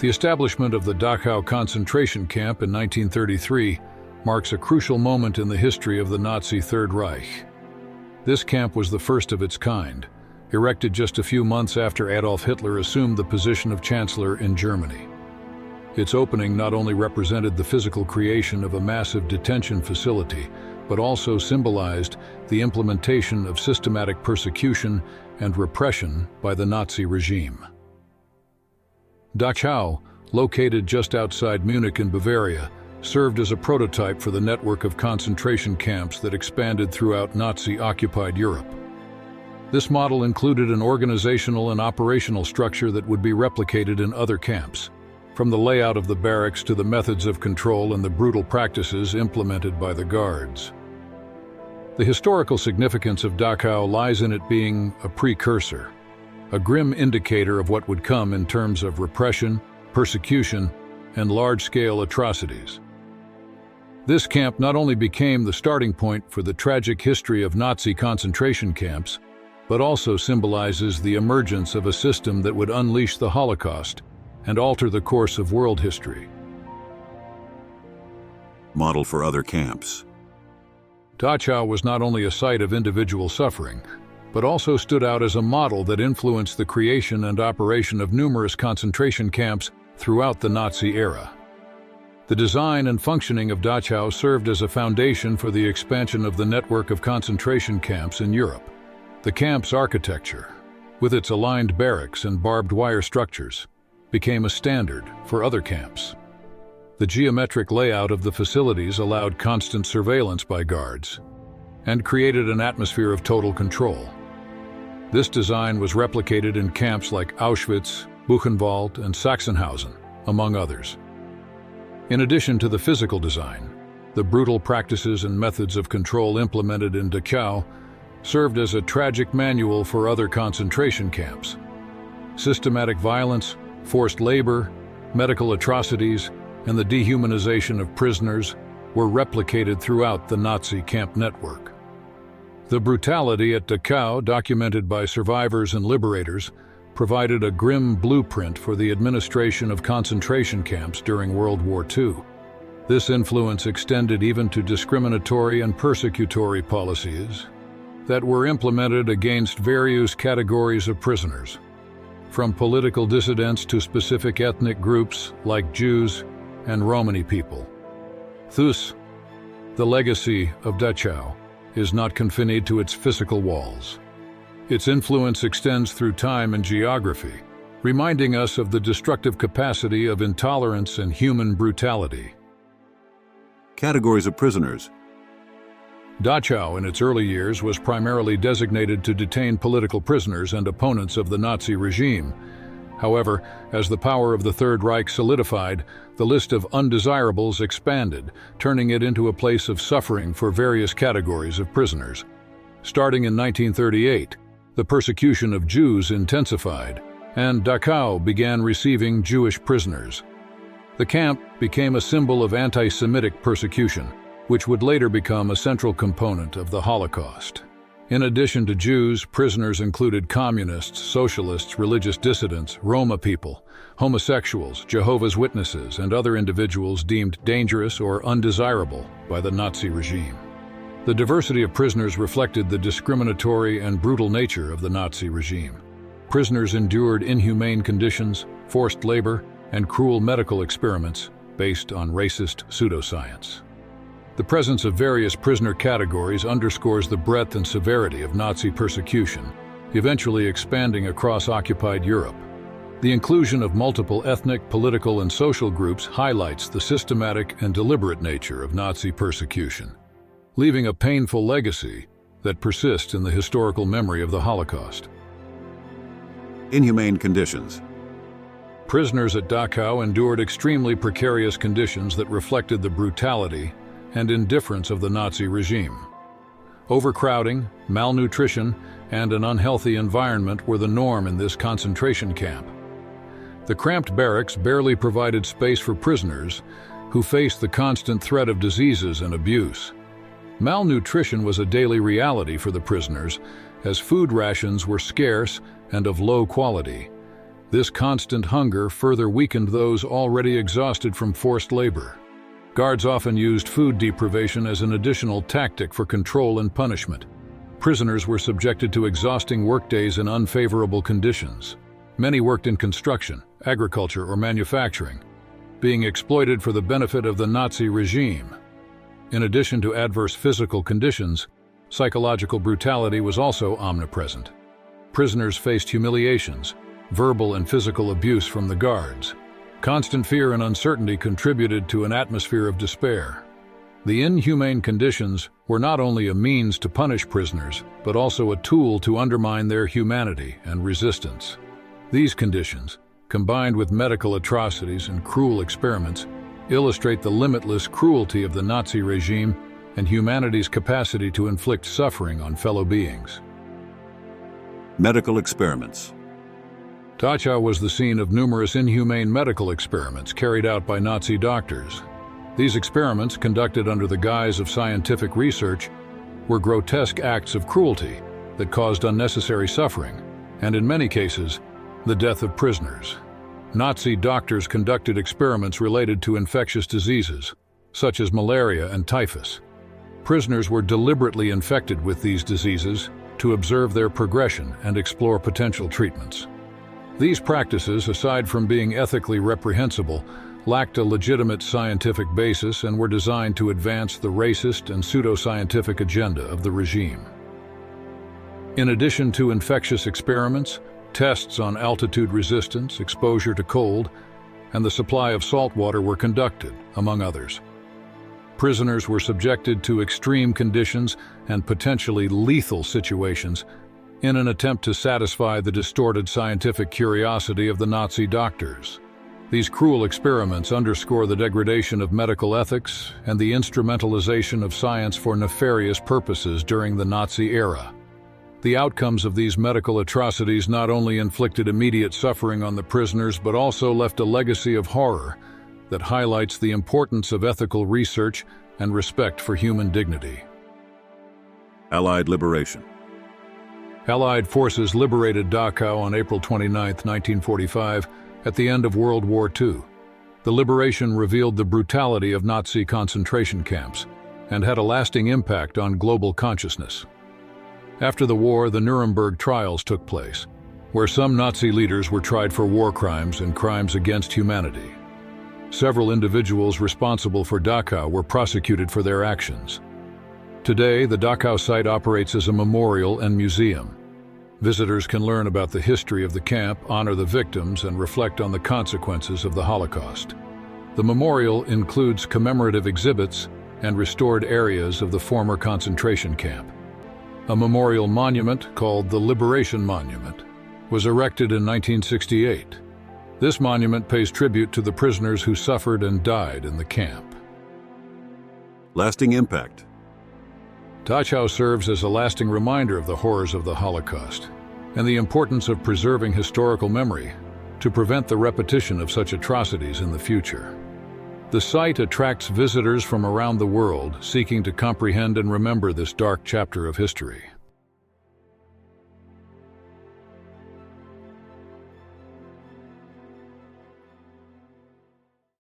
The establishment of the Dachau concentration camp in 1933 marks a crucial moment in the history of the Nazi Third Reich. This camp was the first of its kind, erected just a few months after Adolf Hitler assumed the position of Chancellor in Germany. Its opening not only represented the physical creation of a massive detention facility, but also symbolized the implementation of systematic persecution and repression by the Nazi regime. Dachau, located just outside Munich in Bavaria, served as a prototype for the network of concentration camps that expanded throughout Nazi-occupied Europe. This model included an organizational and operational structure that would be replicated in other camps, from the layout of the barracks to the methods of control and the brutal practices implemented by the guards. The historical significance of Dachau lies in it being a precursor, a grim indicator of what would come in terms of repression, persecution, and large-scale atrocities. This camp not only became the starting point for the tragic history of Nazi concentration camps, but also symbolizes the emergence of a system that would unleash the Holocaust and alter the course of world history. Model for other camps. Dachau was not only a site of individual suffering, but also stood out as a model that influenced the creation and operation of numerous concentration camps throughout the Nazi era. The design and functioning of Dachau served as a foundation for the expansion of the network of concentration camps in Europe. The camp's architecture, with its aligned barracks and barbed wire structures, became a standard for other camps. The geometric layout of the facilities allowed constant surveillance by guards and created an atmosphere of total control. This design was replicated in camps like Auschwitz, Buchenwald, and Sachsenhausen, among others. In addition to the physical design, the brutal practices and methods of control implemented in Dachau served as a tragic manual for other concentration camps. Systematic violence, forced labor, medical atrocities, and the dehumanization of prisoners were replicated throughout the Nazi camp network. The brutality at Dachau, documented by survivors and liberators, provided a grim blueprint for the administration of concentration camps during World War II. This influence extended even to discriminatory and persecutory policies that were implemented against various categories of prisoners, from political dissidents to specific ethnic groups like Jews and Romani people. Thus, the legacy of Dachau is not confined to its physical walls. Its influence extends through time and geography, reminding us of the destructive capacity of intolerance and human brutality. Categories of prisoners. Dachau in its early years was primarily designated to detain political prisoners and opponents of the Nazi regime. However, as the power of the Third Reich solidified, the list of undesirables expanded, turning it into a place of suffering for various categories of prisoners. Starting in 1938, the persecution of Jews intensified, and Dachau began receiving Jewish prisoners. The camp became a symbol of anti-Semitic persecution, which would later become a central component of the Holocaust. In addition to Jews, prisoners included communists, socialists, religious dissidents, Roma people, homosexuals, Jehovah's Witnesses, and other individuals deemed dangerous or undesirable by the Nazi regime. The diversity of prisoners reflected the discriminatory and brutal nature of the Nazi regime. Prisoners endured inhumane conditions, forced labor, and cruel medical experiments based on racist pseudoscience. The presence of various prisoner categories underscores the breadth and severity of Nazi persecution, eventually expanding across occupied Europe. The inclusion of multiple ethnic, political, and social groups highlights the systematic and deliberate nature of Nazi persecution, leaving a painful legacy that persists in the historical memory of the Holocaust. Inhumane conditions. Prisoners at Dachau endured extremely precarious conditions that reflected the brutality and indifference of the Nazi regime. Overcrowding, malnutrition, and an unhealthy environment were the norm in this concentration camp. The cramped barracks barely provided space for prisoners who faced the constant threat of diseases and abuse. Malnutrition was a daily reality for the prisoners, as food rations were scarce and of low quality. This constant hunger further weakened those already exhausted from forced labor. Guards often used food deprivation as an additional tactic for control and punishment. Prisoners were subjected to exhausting workdays in unfavorable conditions. Many worked in construction, agriculture, or manufacturing, being exploited for the benefit of the Nazi regime. In addition to adverse physical conditions, psychological brutality was also omnipresent. Prisoners faced humiliations, verbal and physical abuse from the guards. Constant fear and uncertainty contributed to an atmosphere of despair. The inhumane conditions were not only a means to punish prisoners, but also a tool to undermine their humanity and resistance. These conditions, combined with medical atrocities and cruel experiments, illustrate the limitless cruelty of the Nazi regime and humanity's capacity to inflict suffering on fellow beings. Medical experiments. Dachau was the scene of numerous inhumane medical experiments carried out by Nazi doctors. These experiments, conducted under the guise of scientific research, were grotesque acts of cruelty that caused unnecessary suffering, and in many cases, the death of prisoners. Nazi doctors conducted experiments related to infectious diseases, such as malaria and typhus. Prisoners were deliberately infected with these diseases to observe their progression and explore potential treatments. These practices, aside from being ethically reprehensible, lacked a legitimate scientific basis and were designed to advance the racist and pseudoscientific agenda of the regime. In addition to infectious experiments, tests on altitude resistance, exposure to cold, and the supply of salt water were conducted, among others. Prisoners were subjected to extreme conditions and potentially lethal situations in an attempt to satisfy the distorted scientific curiosity of the Nazi doctors. These cruel experiments underscore the degradation of medical ethics and the instrumentalization of science for nefarious purposes during the Nazi era. The outcomes of these medical atrocities not only inflicted immediate suffering on the prisoners but also left a legacy of horror that highlights the importance of ethical research and respect for human dignity. Allied liberation. Allied forces liberated Dachau on April 29, 1945, at the end of World War II. The liberation revealed the brutality of Nazi concentration camps and had a lasting impact on global consciousness. After the war, the Nuremberg trials took place, where some Nazi leaders were tried for war crimes and crimes against humanity. Several individuals responsible for Dachau were prosecuted for their actions. Today, the Dachau site operates as a memorial and museum. Visitors can learn about the history of the camp, honor the victims, and reflect on the consequences of the Holocaust. The memorial includes commemorative exhibits and restored areas of the former concentration camp. A memorial monument, called the Liberation Monument, was erected in 1968. This monument pays tribute to the prisoners who suffered and died in the camp. Lasting impact. Dachau serves as a lasting reminder of the horrors of the Holocaust and the importance of preserving historical memory to prevent the repetition of such atrocities in the future. The site attracts visitors from around the world seeking to comprehend and remember this dark chapter of history.